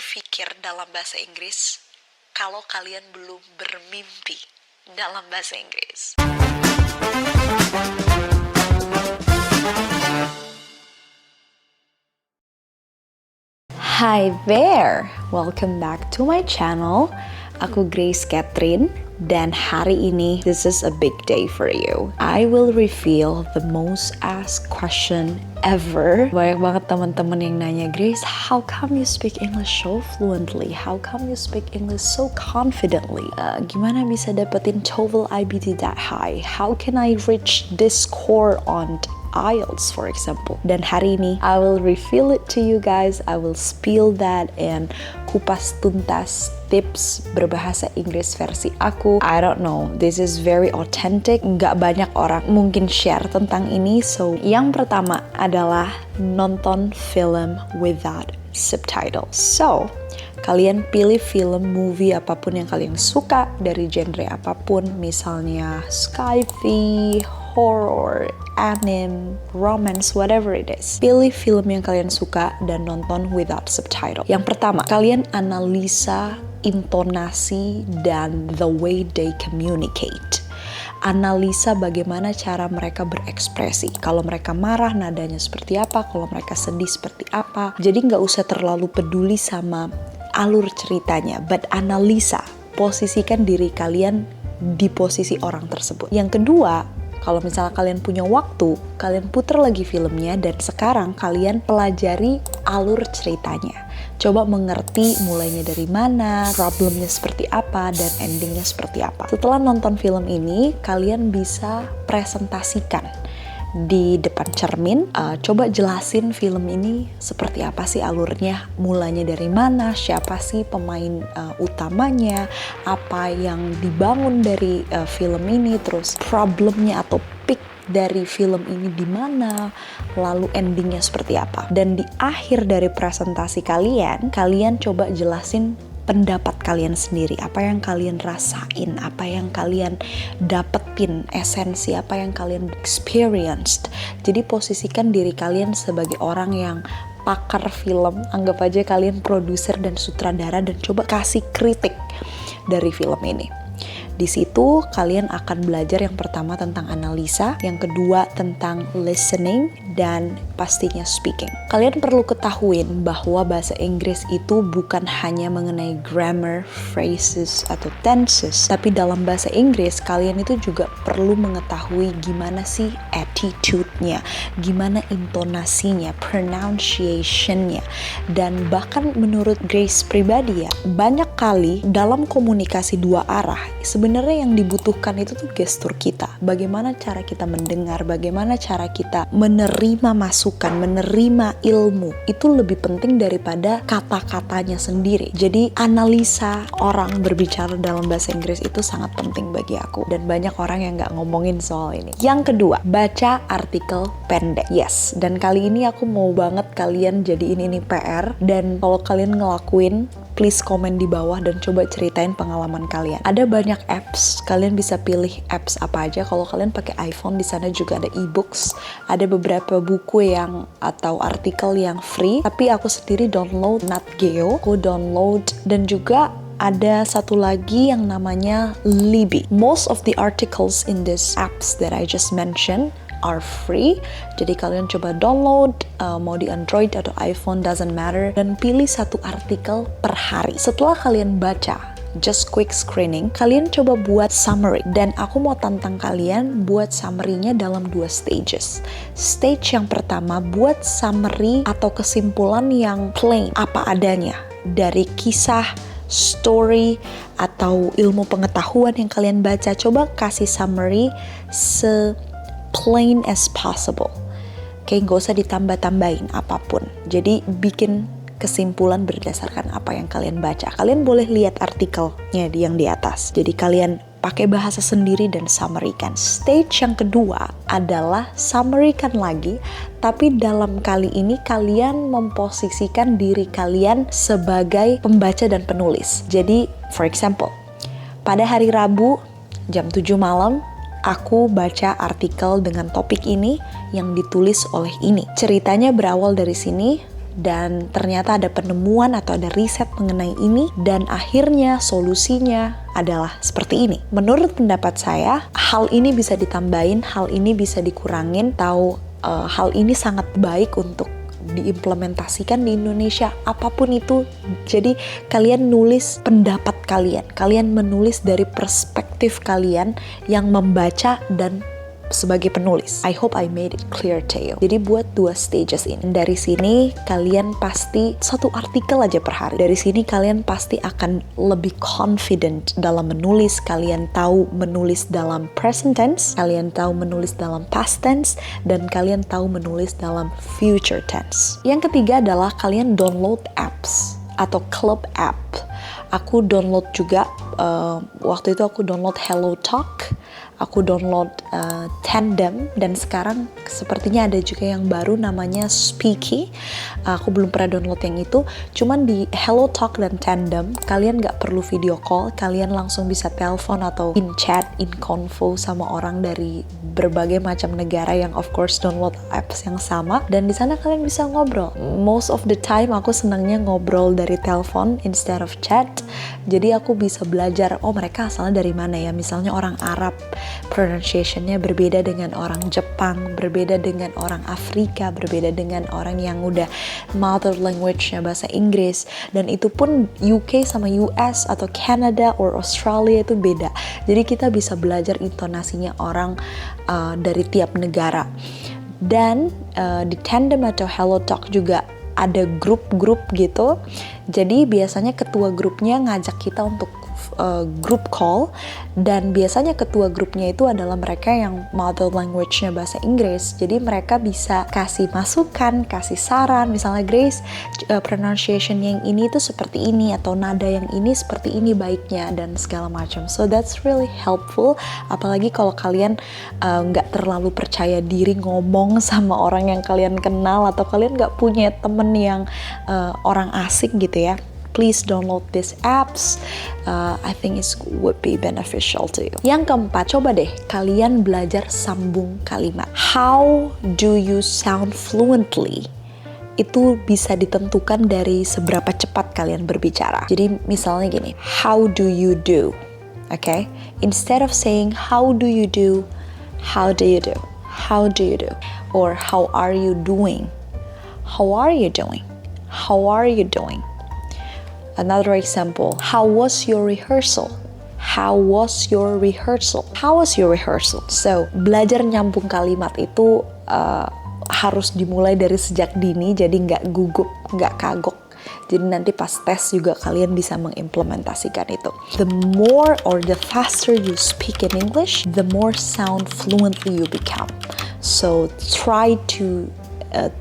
berpikir dalam bahasa Inggris kalau kalian belum bermimpi dalam bahasa Inggris? Hi there, welcome back to my channel. Aku Grace Catherine dan hari ini this is a big day for you. I will reveal the most asked question ever. Banyak banget teman-teman yang nanya, Grace, how come you speak English so fluently? How come you speak English so confidently? Gimana bisa dapetin TOEFL IBT that high? How can I reach this score on IELTS, for example? Dan hari ini I will reveal it to you guys. I will spill that and kupas tuntas tips berbahasa Inggris versi aku. I don't know, this is very authentic. Nggak banyak orang mungkin share tentang ini. So, yang pertama adalah nonton film without subtitles. So, kalian pilih film, movie, apapun yang kalian suka dari genre apapun. Misalnya sci-fi, horror, anime, romance, whatever it is. Pilih film yang kalian suka dan nonton without subtitle. Yang pertama, kalian analisa intonasi dan the way they communicate. Analisa bagaimana cara mereka berekspresi. Kalau mereka marah, nadanya seperti apa. Kalau mereka sedih, seperti apa. Jadi nggak usah terlalu peduli sama alur ceritanya, but analisa. Posisikan diri kalian di posisi orang tersebut. Yang kedua, kalau misalnya kalian punya waktu, kalian putar lagi filmnya dan sekarang kalian pelajari alur ceritanya. Coba mengerti mulainya dari mana, problemnya seperti apa, dan endingnya seperti apa. Setelah nonton film ini, kalian bisa presentasikan di depan cermin. Coba jelasin film ini seperti apa sih alurnya, mulainya dari mana, siapa sih pemain utamanya, apa yang dibangun dari film ini, terus problemnya atau peak dari film ini di mana, lalu endingnya seperti apa. Dan di akhir dari presentasi kalian coba jelasin pendapat kalian sendiri, apa yang kalian rasain, apa yang kalian dapetin, esensi apa yang kalian experienced. Jadi posisikan diri kalian sebagai orang yang pakar film, anggap aja kalian produser dan sutradara, dan coba kasih kritik dari film ini. Di situ kalian akan belajar yang pertama tentang analisa, yang kedua tentang listening, dan pastinya speaking. Kalian perlu ketahuin bahwa bahasa Inggris itu bukan hanya mengenai grammar, phrases, atau tenses, tapi dalam bahasa Inggris kalian itu juga perlu mengetahui gimana sih attitude-nya, gimana intonasinya, pronunciation-nya, dan bahkan menurut Grace pribadi ya, banyak kali dalam komunikasi dua arah, sebenarnya yang dibutuhkan itu tuh gestur kita. Bagaimana cara kita mendengar, bagaimana cara kita menerima masukan, menerima ilmu. Itu lebih penting daripada kata-katanya sendiri. Jadi analisa orang berbicara dalam bahasa Inggris itu sangat penting bagi aku. Dan banyak orang yang gak ngomongin soal ini. Yang kedua, baca artikel pendek. Yes, dan kali ini aku mau banget kalian jadiin ini PR. Dan kalau kalian ngelakuin, please komen di bawah dan coba ceritain pengalaman kalian. Ada banyak apps, kalian bisa pilih apps apa aja. Kalau kalian pakai iPhone, di sana juga ada e-books, ada beberapa buku yang atau artikel yang free. Tapi aku sendiri download Nat.Geo, aku download, dan juga ada satu lagi yang namanya Libby. Most of the articles in these apps that I just mentioned are free. Jadi kalian coba download, mau di Android atau iPhone, doesn't matter, dan pilih satu artikel per hari. Setelah kalian baca, just quick screening, kalian coba buat summary. Dan aku mau tantang kalian buat summary-nya dalam 2 stages. Stage yang pertama, buat summary atau kesimpulan yang plain, apa adanya, dari kisah, story, atau ilmu pengetahuan yang kalian baca. Coba kasih summary plain as possible. Oke, gak usah ditambah-tambahin apapun. Jadi bikin kesimpulan berdasarkan apa yang kalian baca. Kalian boleh lihat artikelnya yang di atas. Jadi kalian pakai bahasa sendiri dan summary-kan. Stage yang kedua adalah summary-kan lagi, tapi dalam kali ini kalian memposisikan diri kalian sebagai pembaca dan penulis. Jadi, for example, pada hari Rabu jam 7 malam, aku baca artikel dengan topik ini yang ditulis oleh ini. Ceritanya berawal dari sini, dan ternyata ada penemuan atau ada riset mengenai ini, dan akhirnya solusinya adalah seperti ini. Menurut pendapat saya, hal ini bisa ditambahin, hal ini bisa dikurangin, tahu hal ini sangat baik untuk diimplementasikan di Indonesia, apapun itu. Jadi kalian nulis pendapat kalian, kalian menulis dari perspektif kalian yang membaca dan sebagai penulis. I hope I made it clear to you. Jadi buat 2 stages ini. Dari sini kalian pasti 1 artikel aja per hari. Dari sini kalian pasti akan lebih confident dalam menulis. Kalian tahu menulis dalam present tense, kalian tahu menulis dalam past tense, dan kalian tahu menulis dalam future tense. Yang ketiga adalah kalian download apps atau club app. Aku download juga, waktu itu aku download HelloTalk, aku download Tandem, dan sekarang sepertinya ada juga yang baru namanya Speaky. Aku belum pernah download yang itu. Cuman di HelloTalk dan Tandem kalian nggak perlu video call, kalian langsung bisa telepon atau in chat, in convo sama orang dari berbagai macam negara yang of course download apps yang sama, dan di sana kalian bisa ngobrol. Most of the time aku senangnya ngobrol dari telepon instead of chat. Jadi aku bisa belajar, oh mereka asalnya dari mana ya. Misalnya orang Arab, pronunciation-nya berbeda dengan orang Jepang, berbeda dengan orang Afrika, berbeda dengan orang yang udah mother language-nya bahasa Inggris, dan itu pun UK sama US atau Canada or Australia itu beda. Jadi kita bisa belajar intonasinya orang dari tiap negara. Dan di Tandem atau HelloTalk juga ada grup-grup gitu. Jadi biasanya ketua grupnya ngajak kita untuk group call, dan biasanya ketua grupnya itu adalah mereka yang mother language-nya bahasa Inggris. Jadi mereka bisa kasih masukan, kasih saran, misalnya Grace, pronunciation yang ini itu seperti ini, atau nada yang ini seperti ini baiknya, dan segala macam. So that's really helpful, apalagi kalau kalian nggak terlalu percaya diri ngomong sama orang yang kalian kenal, atau kalian nggak punya temen yang orang asing gitu ya. Please download these apps. I think it would be beneficial to you. Yang keempat, coba deh kalian belajar sambung kalimat. How do you sound fluently? Itu bisa ditentukan dari seberapa cepat kalian berbicara. Jadi misalnya gini, how do you do? Okay? Instead of saying how do you do, how do you do? How do you do? Or how are you doing? How are you doing? How are you doing? Another example, how was your rehearsal? How was your rehearsal? How was your rehearsal? So, belajar nyambung kalimat itu harus dimulai dari sejak dini, jadi nggak gugup, nggak kagok. Jadi nanti pas tes juga kalian bisa mengimplementasikan itu. The more or the faster you speak in English, the more sound fluently you become. So, try to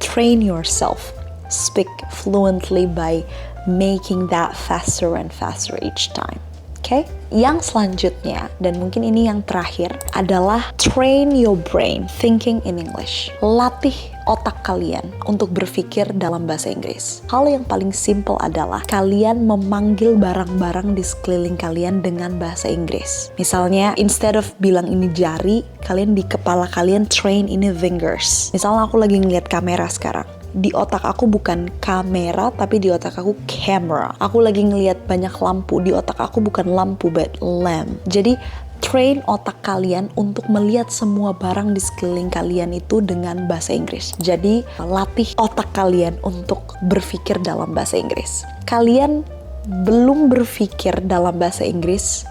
train yourself, speak fluently by making that faster and faster each time. Okay? Yang selanjutnya, dan mungkin ini yang terakhir, adalah train your brain thinking in English. Latih otak kalian untuk berpikir dalam bahasa Inggris. Hal yang paling simple adalah kalian memanggil barang-barang di sekeliling kalian dengan bahasa Inggris. Misalnya, instead of bilang ini jari, kalian di kepala kalian train ini fingers. Misalnya aku lagi ngeliat kamera sekarang. Di otak aku bukan kamera, tapi di otak aku camera. Aku lagi ngelihat banyak lampu, di otak aku bukan lampu, but lamp. Jadi train otak kalian untuk melihat semua barang di sekeliling kalian itu dengan bahasa Inggris. Jadi latih otak kalian untuk berpikir dalam bahasa Inggris. Kalian belum berpikir dalam bahasa Inggris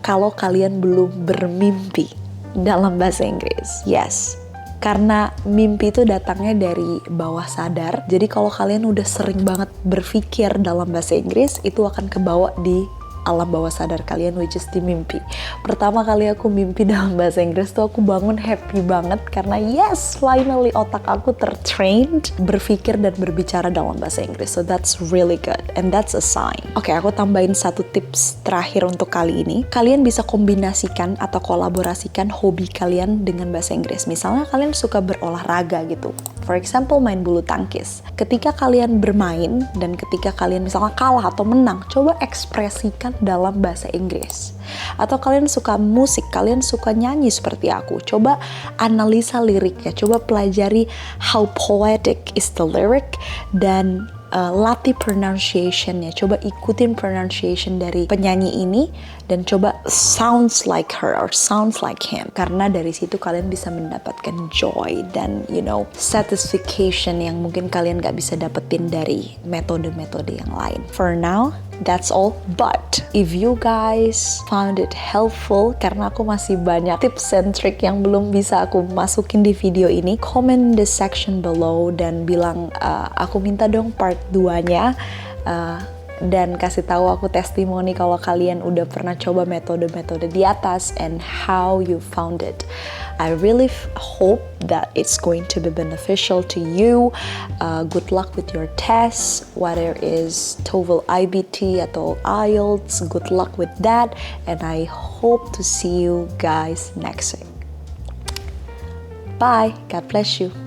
kalau kalian belum bermimpi dalam bahasa Inggris. Yes. Karena mimpi itu datangnya dari bawah sadar. Jadi kalau kalian udah sering banget berpikir dalam bahasa Inggris, itu akan kebawa di alam bawah sadar kalian, which is di mimpi. Pertama kali aku mimpi dalam bahasa Inggris tuh aku bangun happy banget karena yes, finally otak aku tertrained berpikir dan berbicara dalam bahasa Inggris. So that's really good and that's a sign. Oke, aku tambahin satu tips terakhir untuk kali ini. Kalian bisa kombinasikan atau kolaborasikan hobi kalian dengan bahasa Inggris. Misalnya kalian suka berolahraga gitu. For example, main bulu tangkis. Ketika kalian bermain dan ketika kalian misalnya kalah atau menang, coba ekspresikan dalam bahasa Inggris. Atau kalian suka musik, kalian suka nyanyi seperti aku, coba analisa liriknya, coba pelajari how poetic is the lyric dan latih pronunciation-nya. Coba ikutin pronunciation dari penyanyi ini dan coba sounds like her or sounds like him. Karena dari situ kalian bisa mendapatkan joy dan satisfaction yang mungkin kalian gak bisa dapetin dari metode-metode yang lain. For now, that's all. But if you guys found it helpful, karena aku masih banyak tips and trick yang belum bisa aku masukin di video ini, comment in the section below dan bilang aku minta dong part 2-nya, dan kasih tahu aku testimoni kalau kalian udah pernah coba metode-metode di atas and how you found it. I really hope that it's going to be beneficial to you. Good luck with your tests, whether is TOEFL IBT atau IELTS. Good luck with that, and I hope to see you guys next week. Bye. God bless you.